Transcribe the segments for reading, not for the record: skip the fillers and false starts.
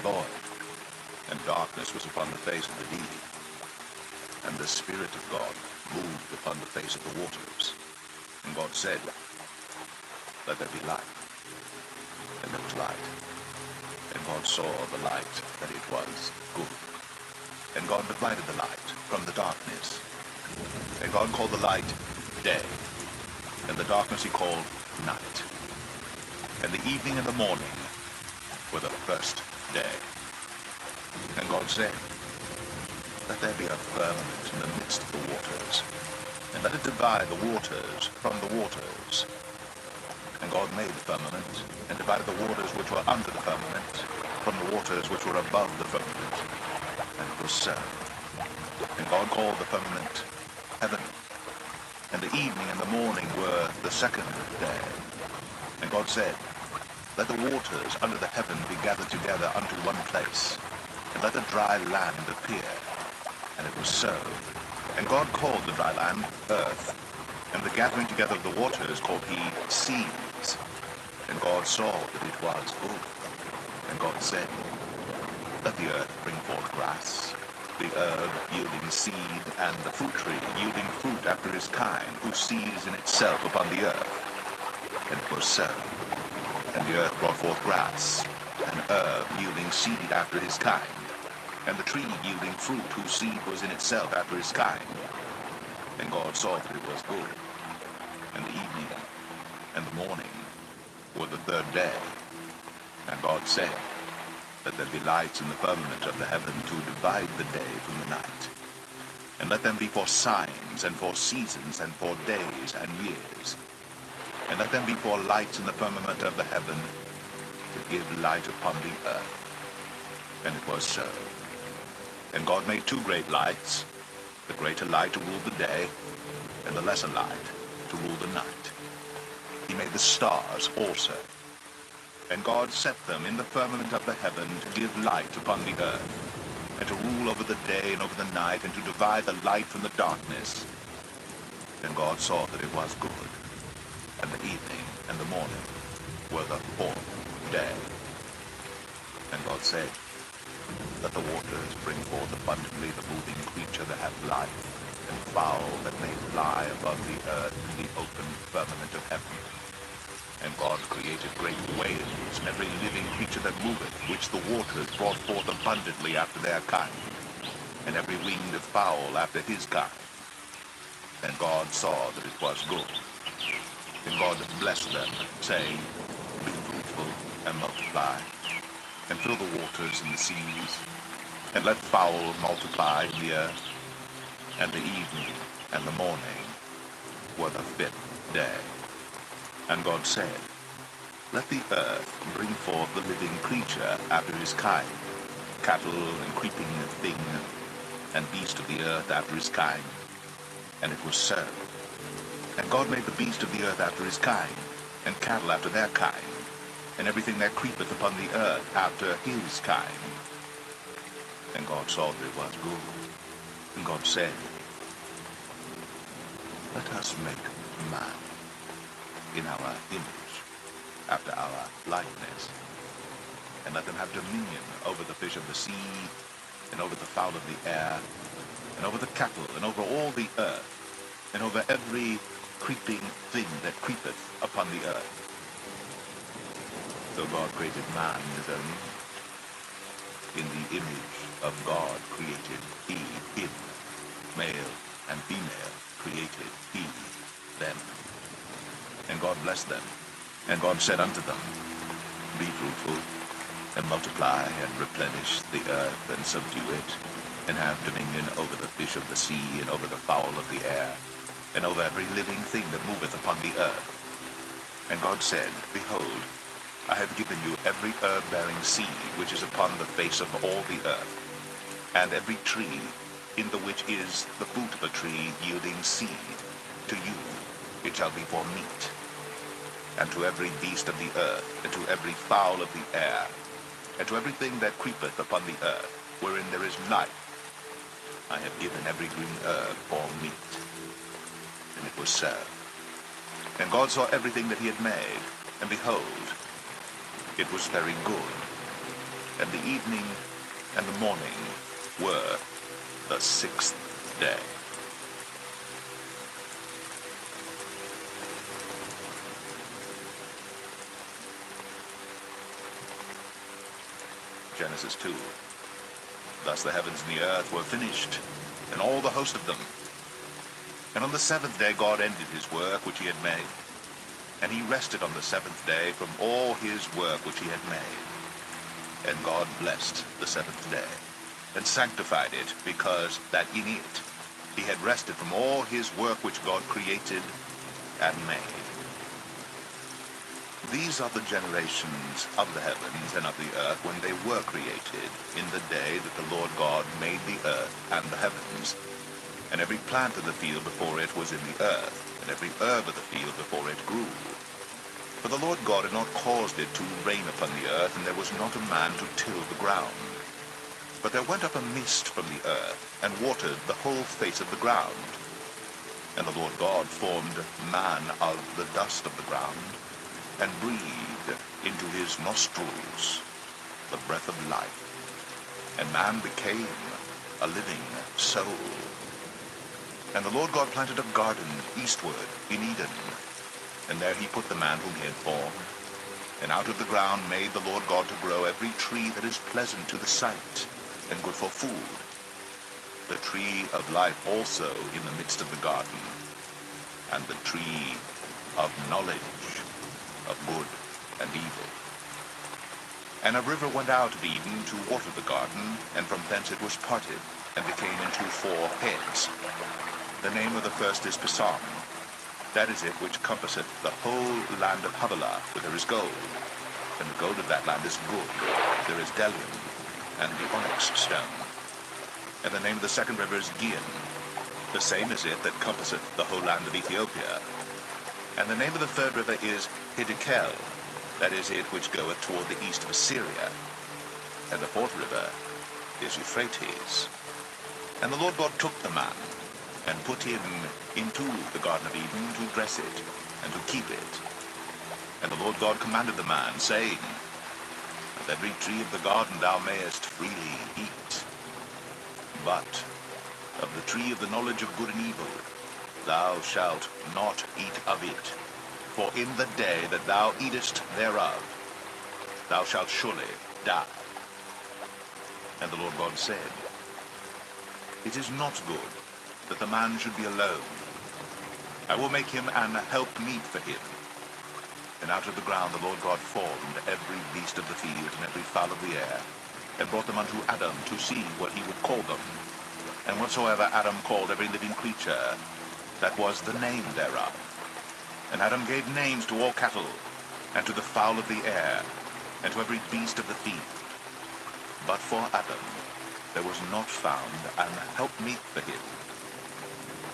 void, and darkness was upon the face of the deep. And the Spirit of God moved upon the face of the waters. And God said, "Let there be light." And there was light. And God saw the light, that it was good. And God divided the light from the darkness. And God called the light day, and the darkness he called night. And the evening and the morning were the first day. And God said, "Let there be a firmament in the midst of the waters, and let it divide the waters from the waters." And God made the firmament, and divided the waters which were under the firmament from the waters which were above the firmament. And it was so. And God called the firmament heaven. And the evening and the morning were the second day. And God said, "Let the waters under the heaven be gathered together unto one place, and let the dry land appear." And it was so. And God called the dry land earth, and the gathering together of the waters called he seas. And God saw that it was good. And God said, "Let the earth bring forth grass, the herb yielding seed, and the fruit tree yielding fruit after his kind, whose seed is in itself upon the earth." And it was so. And the earth brought forth grass, and herb yielding seed after his kind, and the tree yielding fruit whose seed was in itself after his kind. And God saw that it was good. And the evening and the morning were the third day. And God said, "Let there be lights in the firmament of the heaven to divide the day from the night. And let them be for signs, and for seasons, and for days and years. And let them be for lights in the firmament of the heaven to give light upon the earth." And it was so. And God made two great lights, the greater light to rule the day, and the lesser light to rule the night. He made the stars also. And God set them in the firmament of the heaven to give light upon the earth, and to rule over the day and over the night, and to divide the light from the darkness. And God saw that it was good. And the evening and the morning were the fourth day. And God said, "Let the waters bring forth abundantly the moving creature that hath life, and fowl that may fly above the earth in the open firmament of heaven." And God created great whales, and every living creature that moveth, which the waters brought forth abundantly after their kind, and every winged fowl after his kind. And God saw that it was good. And God blessed them, saying, "Be fruitful, and multiply, and fill the waters and the seas, and let fowl multiply in the earth." And the evening and the morning were the fifth day. And God said, "Let the earth bring forth the living creature after his kind, cattle and creeping thing, and beast of the earth after his kind." And it was so. And God made the beast of the earth after his kind, and cattle after their kind, and everything that creepeth upon the earth after his kind. And God saw that it was good. And God said, "Let us make man in our image, after our likeness, and let them have dominion over the fish of the sea, and over the fowl of the air, and over the cattle, and over all the earth, and over every creeping thing that creepeth upon the earth." So God created man in his own image. In the image of God created he him, male and female created he them. And God blessed them. And God said unto them, "Be fruitful, and multiply, and replenish the earth, and subdue it, and have dominion over the fish of the sea, and over the fowl of the air, and over every living thing that moveth upon the earth." And God said, "Behold, I have given you every herb-bearing seed which is upon the face of all the earth, and every tree in the which is the fruit of a tree yielding seed. To you it shall be for meat, and to every beast of the earth, and to every fowl of the air, and to everything that creepeth upon the earth, wherein there is life, I have given every green herb for meat." And it was so. And God saw everything that he had made, and behold, it was very good. and the evening and the morning were the sixth day. Genesis 2. Thus the heavens and the earth were finished, and all the host of them. And on the seventh day God ended his work which he had made. And he rested on the seventh day from all his work which he had made. And God blessed the seventh day, and sanctified it, because that in it he had rested from all his work which God created and made. These are the generations of the heavens and of the earth when they were created, in the day that the Lord God made the earth and the heavens. And every plant of the field before it was in the earth, and every herb of the field before it grew. For the Lord God had not caused it to rain upon the earth, and there was not a man to till the ground. But there went up a mist from the earth, and watered the whole face of the ground. And the Lord God formed man of the dust of the ground, and breathed into his nostrils the breath of life. And man became a living soul. And the Lord God planted a garden eastward in Eden, and there he put the man whom he had formed. And out of the ground made the Lord God to grow every tree that is pleasant to the sight, and good for food. The tree of life also in the midst of the garden, and the tree of knowledge of good and evil. And a river went out of Eden to water the garden, and from thence it was parted, and became into 4 heads. The name of the first is Pison. That is it which compasseth the whole land of Havilah, where there is gold. And the gold of that land is good. There is bdellium, and the onyx stone. And the name of the second river is Gihon. The same is it that compasseth the whole land of Ethiopia. And the name of the third river is Hiddekel. That is it which goeth toward the east of Assyria. And the fourth river is Euphrates. And the Lord God took the man, and put him into the Garden of Eden to dress it, and to keep it. And the Lord God commanded the man, saying, Of every tree of the garden thou mayest freely eat, but of the tree of the knowledge of good and evil thou shalt not eat of it. For in the day that thou eatest thereof, thou shalt surely die. And the Lord God said, It is not good that the man should be alone. I will make him an helpmeet for him. And out of the ground the Lord God formed every beast of the field and every fowl of the air, and brought them unto Adam to see what he would call them. And whatsoever Adam called every living creature, that was the name thereof. And Adam gave names to all cattle, and to the fowl of the air, and to every beast of the field. But for Adam there was not found an helpmeet for him.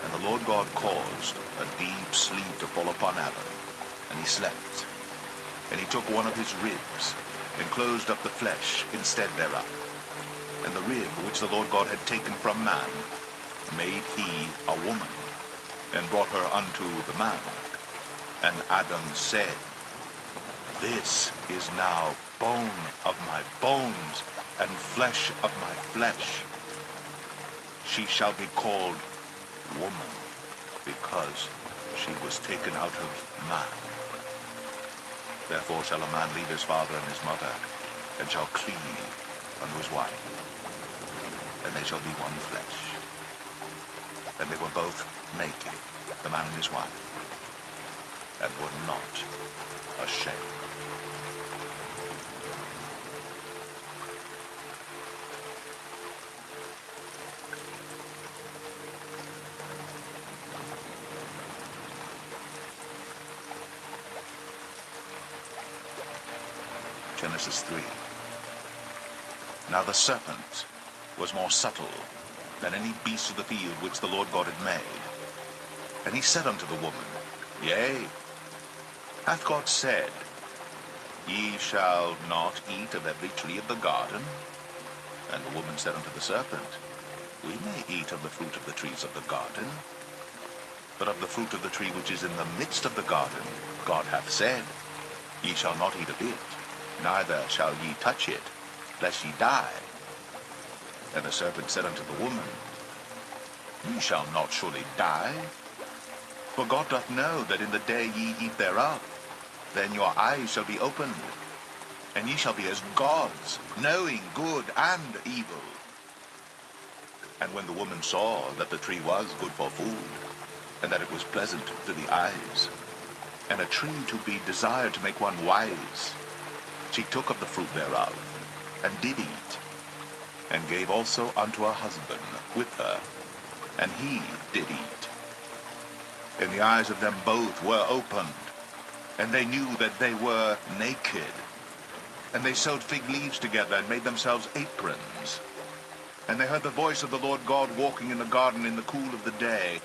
And the Lord God caused a deep sleep to fall upon Adam, and he slept. And he took one of his ribs, and closed up the flesh instead thereof. And the rib which the Lord God had taken from man made he a woman, and brought her unto the man. And Adam said, This is now bone of my bones, and flesh of my flesh. She shall be called woman, because she was taken out of man. Therefore shall a man leave his father and his mother, and shall cleave unto his wife, and they shall be one flesh. And they were both naked, the man and his wife, and were not ashamed. Genesis 3. Now the serpent was more subtle than any beast of the field which the Lord God had made. And he said unto the woman, Yea, hath God said, Ye shall not eat of every tree of the garden? And the woman said unto the serpent, We may eat of the fruit of the trees of the garden, but of the fruit of the tree which is in the midst of the garden, God hath said, Ye shall not eat of it, neither shall ye touch it, lest ye die. And the serpent said unto the woman, Ye shall not surely die. For God doth know that in the day ye eat thereof, then your eyes shall be opened, and ye shall be as gods, knowing good and evil. And when the woman saw that the tree was good for food, and that it was pleasant to the eyes, and a tree to be desired to make one wise, she took of the fruit thereof, and did eat, and gave also unto her husband with her, and he did eat. And the eyes of them both were opened, and they knew that they were naked. And they sewed fig leaves together, and made themselves aprons. And they heard the voice of the Lord God walking in the garden in the cool of the day.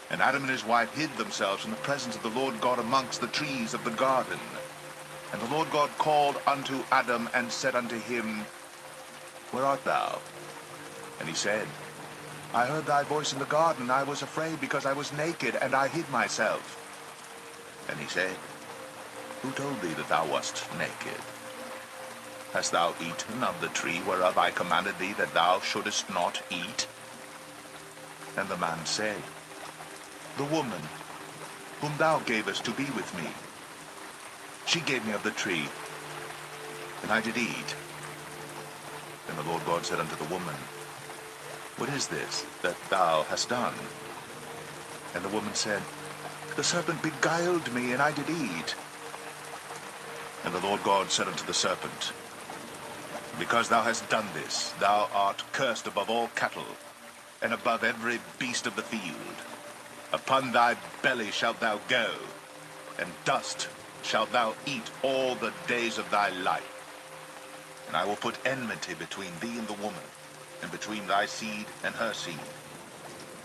And Adam and his wife hid themselves in the presence of the Lord God amongst the trees of the garden. And the Lord God called unto Adam, and said unto him, Where art thou? And he said, I heard thy voice in the garden, and I was afraid, because I was naked, and I hid myself. And he said, Who told thee that thou wast naked? Hast thou eaten of the tree whereof I commanded thee that thou shouldest not eat? And the man said, The woman, whom thou gavest to be with me, she gave me of the tree, and I did eat. And the Lord God said unto the woman, What is this that thou hast done? And the woman said, The serpent beguiled me, and I did eat. And the Lord God said unto the serpent, Because thou hast done this, thou art cursed above all cattle, and above every beast of the field. Upon thy belly shalt thou go, and dust shalt thou eat all the days of thy life. And I will put enmity between thee and the woman, and between thy seed and her seed.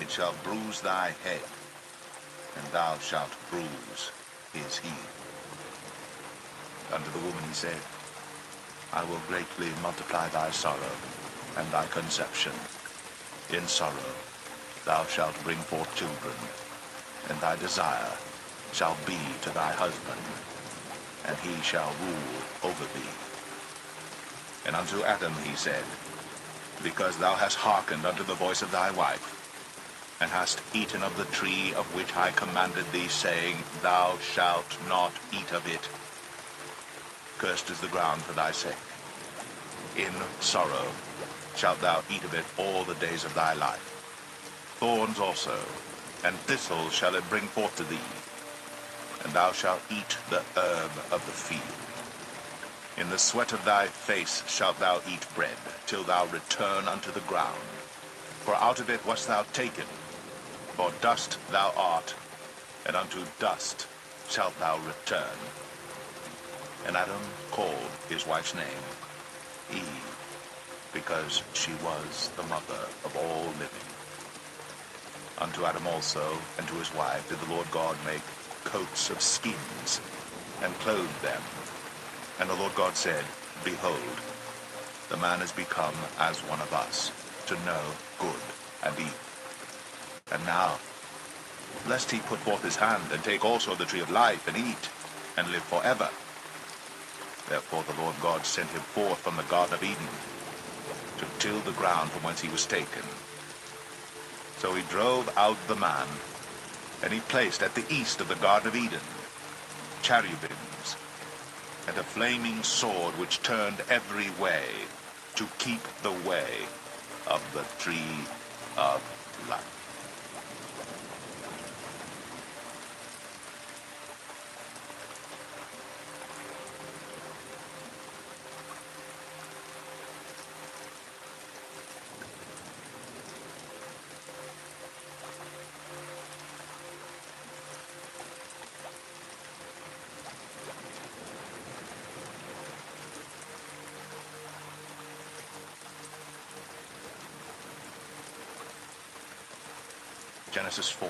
It shall bruise thy head, and thou shalt bruise his heel. Unto the woman he said, I will greatly multiply thy sorrow, and thy conception. In sorrow thou shalt bring forth children, and thy desire shall be to thy husband, and he shall rule over thee. And unto Adam he said, Because thou hast hearkened unto the voice of thy wife, and hast eaten of the tree of which I commanded thee, saying, Thou shalt not eat of it. Cursed is the ground for thy sake. In sorrow shalt thou eat of it all the days of thy life. Thorns also, and thistles shall it bring forth to thee, and thou shalt eat the herb of the field. In the sweat of thy face shalt thou eat bread, till thou return unto the ground. For out of it wast thou taken, for dust thou art, and unto dust shalt thou return. And Adam called his wife's name Eve, because she was the mother of all living. Unto Adam also and to his wife did the Lord God make coats of skins, and clothed them. And the Lord God said, Behold, the man is become as one of us, to know good and evil. And now, lest he put forth his hand, and take also of the tree of life, and eat, and live forever. Therefore the Lord God sent him forth from the Garden of Eden, to till the ground from whence he was taken. So he drove out the man, and he placed at the east of the Garden of Eden cherubims, and a flaming sword which turned every way, to keep the way of the tree of life. Genesis 4.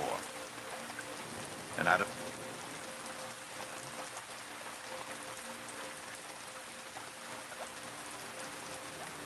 And Adam